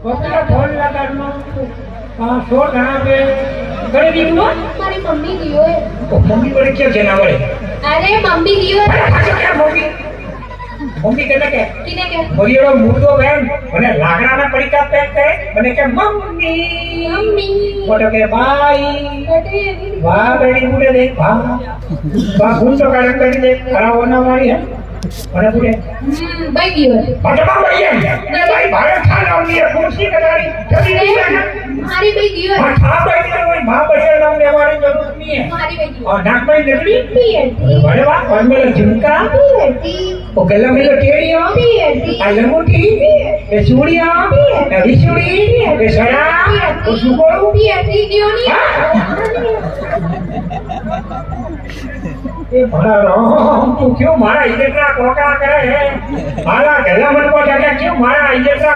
કોકલા phone લગાડનો show ઘણા બે ઘરે દીકરો મારી મમ્મી ગયો હે મમ્મી વડે ક્યાં છે ના વડે અરે મમ્મી ગયો હે પાછો ક્યાં મમ્મી મમ્મી કે કિને કે મોરીડો મુર્દો બેન મને લાકડાના પડીકા પેક કરે મને કે મમ્મી મોટો કે ભાઈ વાહ બેડી મુડે દે વાહ ગુંડો કાઢ કરી દે ખરાવો ના મારી હે મને પૂરે ભાઈ ગયો હે પટમાં ભાઈ ને ભાઈ ભારત ખાના ની ખુરશી કરારી જલ્દી મારી ભાઈ ગયો હે હા ભાઈ ને ભાઈ મા બહેર નામ લેવાની જરૂર નહીં હે મારી ભાઈ ગયો નાક ભાઈ નકલી પીએટી બड़े वाह कौन बोला झुमका પીએટી ओ गला में लटेड़िया પીએટી आ लंगोटी ए चूड़िया ए विचूड़ी ए सड़ा ओ सुकोड़ू પીએટી ગયો ની ए भला राम तू क्यों मारा इधर कोका करे है मारा गला मन को जाके क्यों मारा इधर